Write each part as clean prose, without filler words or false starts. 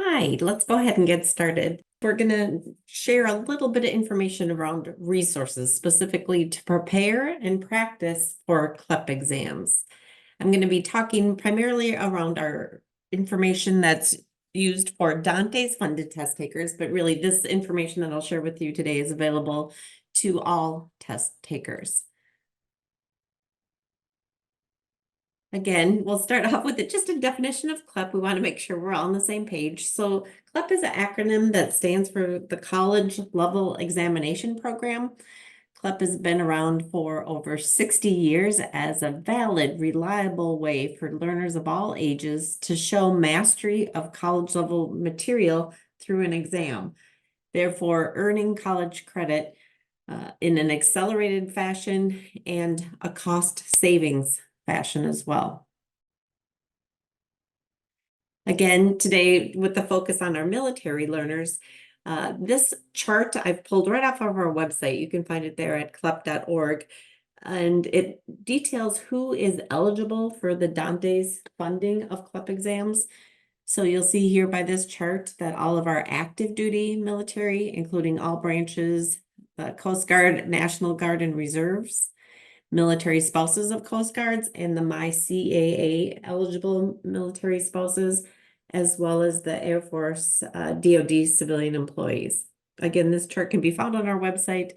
Hi, let's go ahead and get started. We're going to share a little bit of information around resources specifically to prepare and practice for CLEP exams. I'm going to be talking primarily around our information that's used for Dante's funded test takers, but really this information that I'll share with you today is available to all test takers. Again, we'll start off with just a definition of CLEP. We want to make sure we're all on the same page. So CLEP is an acronym that stands for the College Level Examination Program. CLEP has been around for over 60 years as a valid, reliable way for learners of all ages to show mastery of college level material through an exam, therefore earning college credit in an accelerated fashion and a cost savings fashion as well. Again, today with the focus on our military learners, this chart I've pulled right off of our website. You can find it there at clep.org. And it details who is eligible for the Dante's funding of CLEP exams. So you'll see here by this chart that all of our active duty military, including all branches, the Coast Guard, National Guard, and Reserves, military spouses of Coast Guards, and the MyCAA eligible military spouses, as well as the Air Force DoD civilian employees. Again, this chart can be found on our website,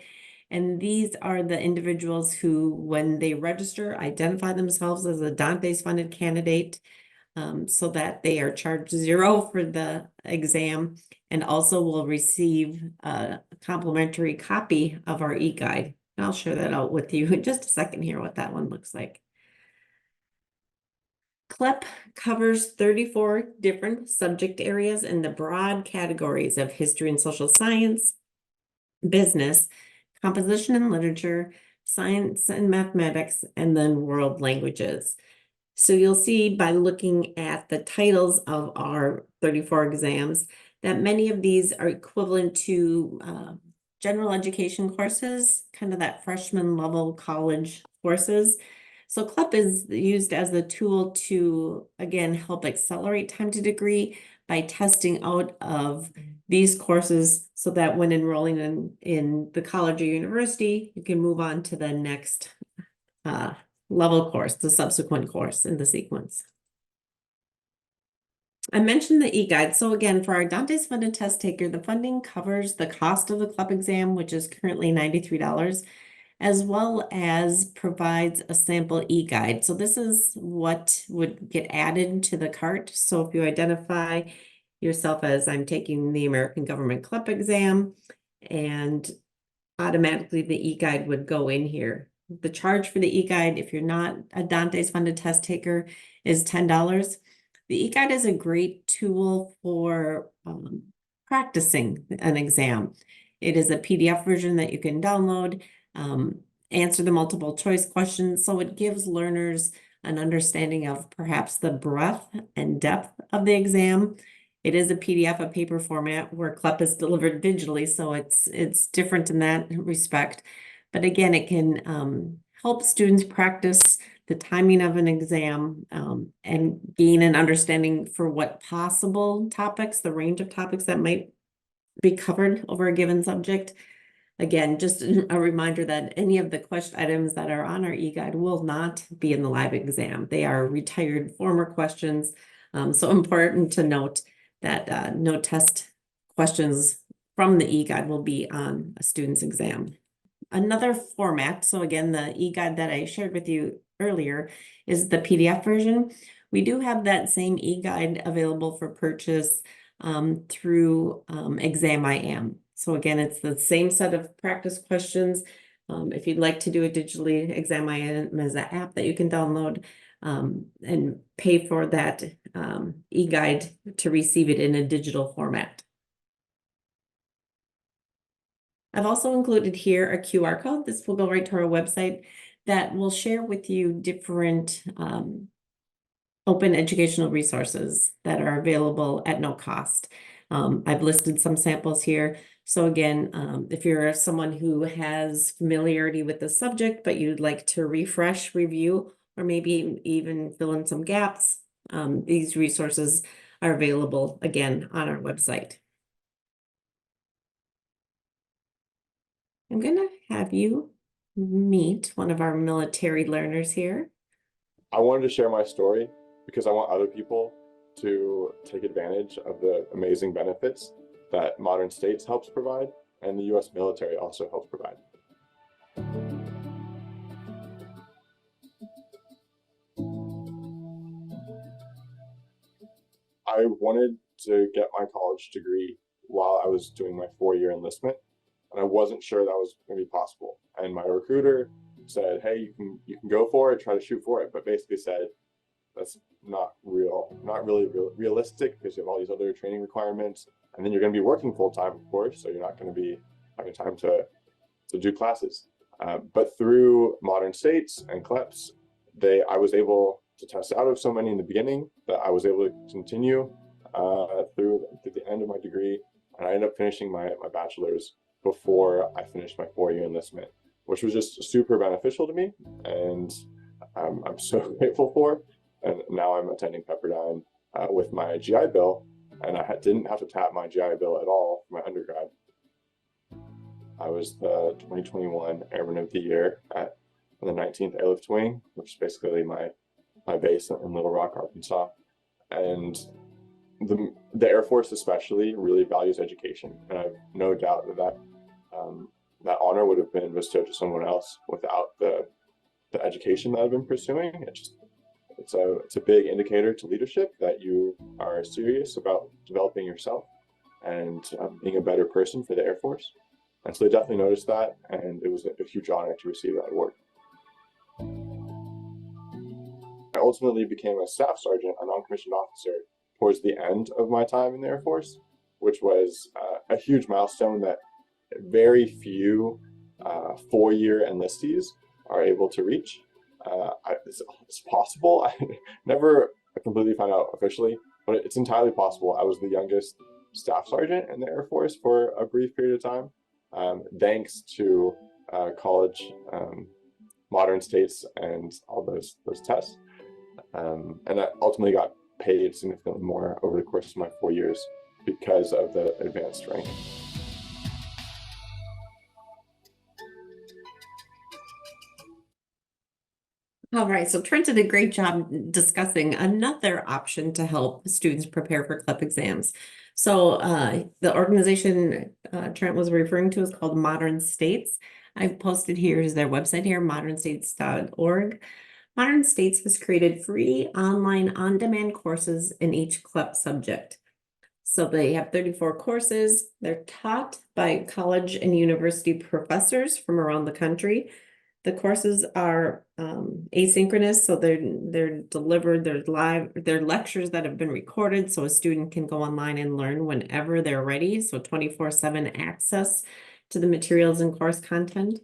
and these are the individuals who, when they register, identify themselves as a Dante's funded candidate, so that they are charged $0 for the exam and also will receive a complimentary copy of our e-guide. I'll share that out with you in just a second here, what that one looks like. CLEP covers 34 different subject areas in the broad categories of history and social science, business, composition and literature, science and mathematics, and then world languages. So you'll see by looking at the titles of our 34 exams that many of these are equivalent to general education courses, kind of that freshman level college courses. So CLEP is used as a tool to, again, help accelerate time to degree by testing out of these courses so that when enrolling in the college or university, you can move on to the next level course, the subsequent course in the sequence. I mentioned the e-guide. So again, for our Dante's funded test taker, the funding covers the cost of the CLEP exam, which is currently $93, as well as provides a sample e-guide. So this is what would get added to the cart. So if you identify yourself as I'm taking the American Government CLEP exam, and automatically the e-guide would go in here. The charge for the e-guide, if you're not a Dante's funded test taker, is $10. The e-guide is a great tool for practicing an exam. It is a PDF version that you can download, answer the multiple choice questions. So it gives learners an understanding of perhaps the breadth and depth of the exam. It is a PDF, a paper format, where CLEP is delivered digitally, so it's different in that respect. But again, it can help students practice the timing of an exam and gain an understanding for what possible topics, the range of topics that might be covered over a given subject. Again, just a reminder that any of the question items that are on our e-guide will not be in the live exam. They are retired former questions, so important to note that no test questions from the e-guide will be on a student's exam. Another format, so again, the e-guide that I shared with you earlier is the PDF version. We do have that same e-guide available for purchase through Exam.im. So again, it's the same set of practice questions. If you'd like to do it digitally, Exam.im is an app that you can download and pay for that e-guide to receive it in a digital format. I've also included here a QR code. This will go right to our website that will share with you different open educational resources that are available at no cost. I've listed some samples here. So again, if you're someone who has familiarity with the subject, but you'd like to refresh, review, or maybe even fill in some gaps, these resources are available again on our website. I'm going to have you meet one of our military learners here. I wanted to share my story because I want other people to take advantage of the amazing benefits that Modern States helps provide and the US military also helps provide. I wanted to get my college degree while I was doing my 4-year enlistment, and I wasn't sure that was going to be possible. And my recruiter said, "Hey, you can go for it, try to shoot for it," but basically said that's not really realistic because you have all these other training requirements, and then you're going to be working full time, of course, so you're not going to be having time to do classes. But through Modern States and CLEPs, I was able to test out of so many in the beginning that I was able to continue through the end of my degree, and I ended up finishing my bachelor's before I finished my 4-year enlistment, which was just super beneficial to me, and I'm so grateful for. And now I'm attending Pepperdine with my GI Bill, and I didn't have to tap my GI Bill at all for my undergrad. I was the 2021 Airman of the Year at the 19th Airlift Wing, which is basically my base in Little Rock, Arkansas. And the Air Force especially really values education, and I have no doubt that that honor would have been bestowed to someone else without the education that I've been pursuing. It's a big indicator to leadership that you are serious about developing yourself and being a better person for the Air Force. And so they definitely noticed that, and it was a huge honor to receive that award. I ultimately became a staff sergeant, a non-commissioned officer, towards the end of my time in the Air Force, which was a huge milestone that very few 4-year enlistees are able to reach. It's possible. I never completely found out officially, but it's entirely possible. I was the youngest staff sergeant in the Air Force for a brief period of time, thanks to college, Modern States, and all those tests. And I ultimately got paid significantly more over the course of my 4 years because of the advanced rank. All right, so Trent did a great job discussing another option to help students prepare for CLEP exams. So the organization Trent was referring to is called Modern States. I've posted here is their website here, modernstates.org. Modern States has created free online on-demand courses in each CLEP subject. So they have 34 courses. They're taught by college and university professors from around the country. The courses are asynchronous, so they're delivered, they're live, they're lectures that have been recorded, so a student can go online and learn whenever they're ready. So 24/7 access to the materials and course content.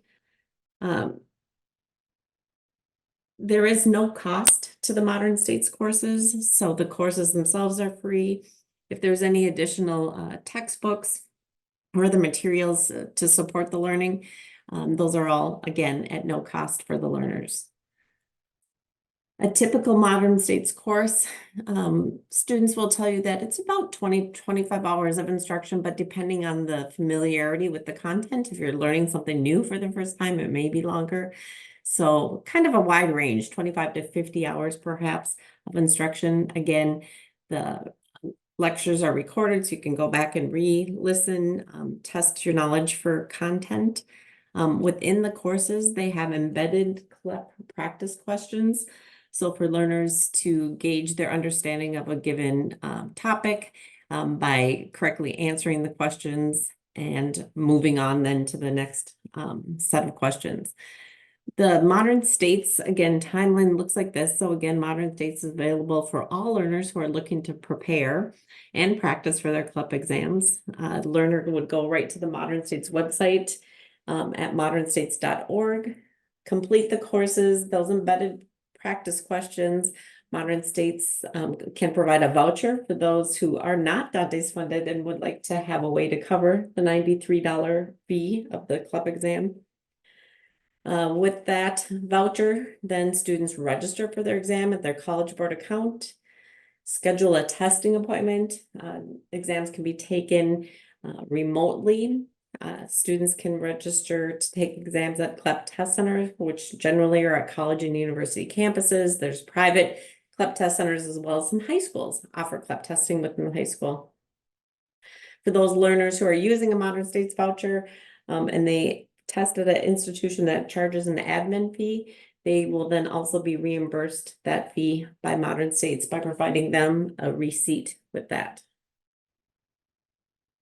There is no cost to the Modern States courses, so the courses themselves are free. If there's any additional textbooks or other materials to support the learning, those are all, again, at no cost for the learners. A typical Modern States course, students will tell you that it's about 20-25 hours of instruction, but depending on the familiarity with the content, if you're learning something new for the first time, it may be longer. So kind of a wide range, 25 to 50 hours perhaps of instruction. Again, the lectures are recorded, so you can go back and re-listen, test your knowledge for content. Within the courses, they have embedded CLEP practice questions. So for learners to gauge their understanding of a given topic by correctly answering the questions and moving on then to the next set of questions. The Modern States, again, timeline looks like this. So again, Modern States is available for all learners who are looking to prepare and practice for their CLEP exams. The learner would go right to the Modern States website at modernstates.org, complete the courses, those embedded practice questions. Modern States can provide a voucher for those who are not Dantes funded and would like to have a way to cover the $93 fee of the CLEP exam. With that voucher, then students register for their exam at their College Board account. schedule a testing appointment. Exams can be taken remotely. Students can register to take exams at CLEP test centers, which generally are at college and university campuses. There's private CLEP test centers as well as some high schools offer CLEP testing within the high school. For those learners who are using a Modern States voucher and they test at an institution that charges an admin fee, they will then also be reimbursed that fee by Modern States by providing them a receipt with that.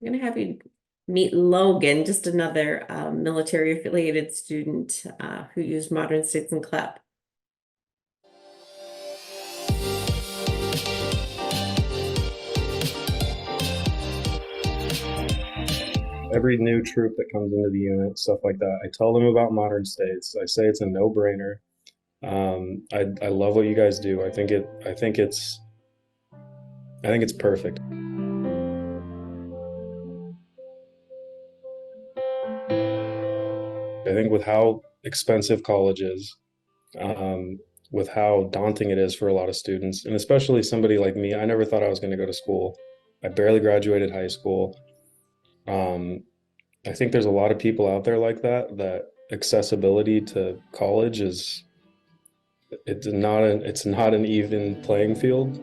I'm going to have you meet Logan, just another military affiliated student who used Modern States and CLEP. Every new troop that comes into the unit, stuff like that, I tell them about Modern States. I say it's a no-brainer. I love what you guys do. I think it's perfect. I think with how expensive college is, with how daunting it is for a lot of students, and especially somebody like me, I never thought I was going to go to school. I barely graduated high school. I think there's a lot of people out there like that, that accessibility to college is, it's not an even playing field.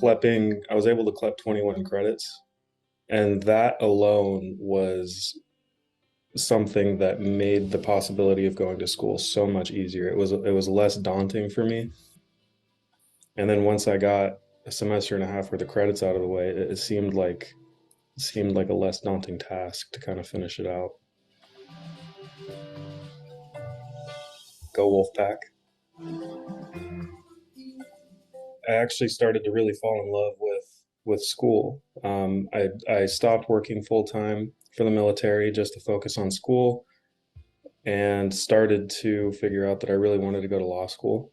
I was able to CLEP 21 credits, and that alone was something that made the possibility of going to school so much easier. It was less daunting for me. And then once I got a semester and a half worth of credits out of the way, it seemed like a less daunting task to kind of finish it out. Go Wolfpack. I actually started to really fall in love with school. I stopped working full time for the military just to focus on school, and started to figure out that I really wanted to go to law school.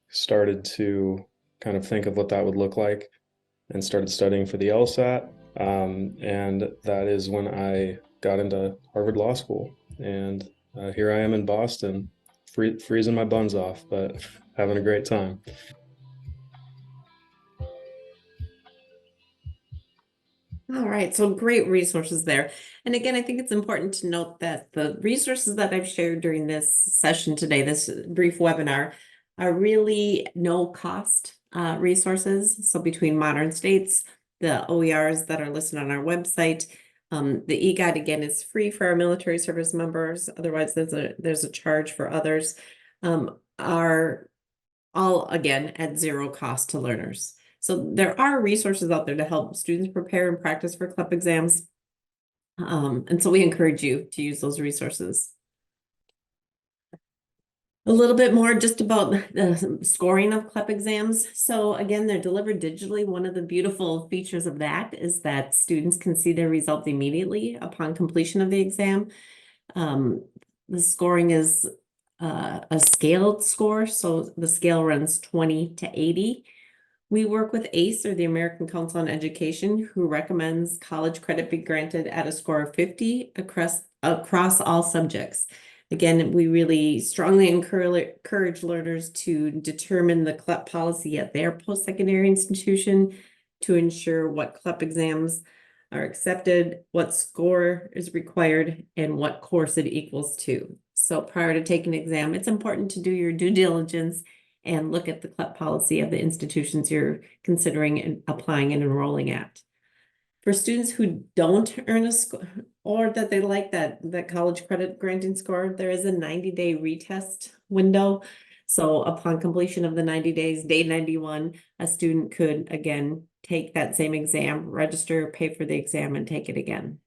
Started to kind of think of what that would look like, and started studying for the LSAT. And that is when I got into Harvard Law School, and here I am in Boston, freezing my buns off, but having a great time. All right, so great resources there. And again, I think it's important to note that the resources that I've shared during this session today, this brief webinar, are really no cost resources. So between Modern States, the OERs that are listed on our website, the e-guide again is free for our military service members. Otherwise, there's a charge for others. Are all again at zero cost to learners. So there are resources out there to help students prepare and practice for CLEP exams. And so we encourage you to use those resources. A little bit more just about the scoring of CLEP exams. So again, they're delivered digitally. One of the beautiful features of that is that students can see their results immediately upon completion of the exam. The scoring is a scaled score. So the scale runs 20 to 80. We work with ACE, or the American Council on Education, who recommends college credit be granted at a score of 50 across all subjects. Again, we really strongly encourage learners to determine the CLEP policy at their post-secondary institution to ensure what CLEP exams are accepted, what score is required, and what course it equals to. So prior to taking an exam, it's important to do your due diligence and look at the CLEP policy of the institutions you're considering and applying and enrolling at. For students who don't earn a score, or that they like that college credit granting score, there is a 90-day retest window. So upon completion of the 90 days, day 91, a student could again take that same exam, register, pay for the exam, and take it again.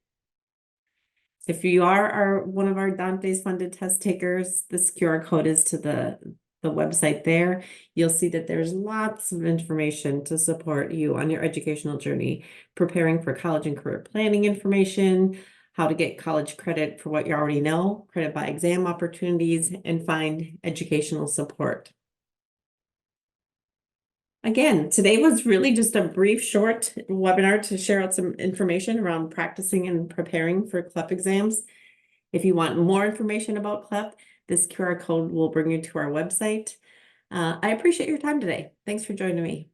If you are one of our Dantes funded test takers, this QR code is to the website there. You'll see that there's lots of information to support you on your educational journey, preparing for college and career planning information, how to get college credit for what you already know, credit by exam opportunities, and find educational support. Again, today was really just a brief, short webinar to share out some information around practicing and preparing for CLEP exams. If you want more information about CLEP, this QR code will bring you to our website. I appreciate your time today. Thanks for joining me.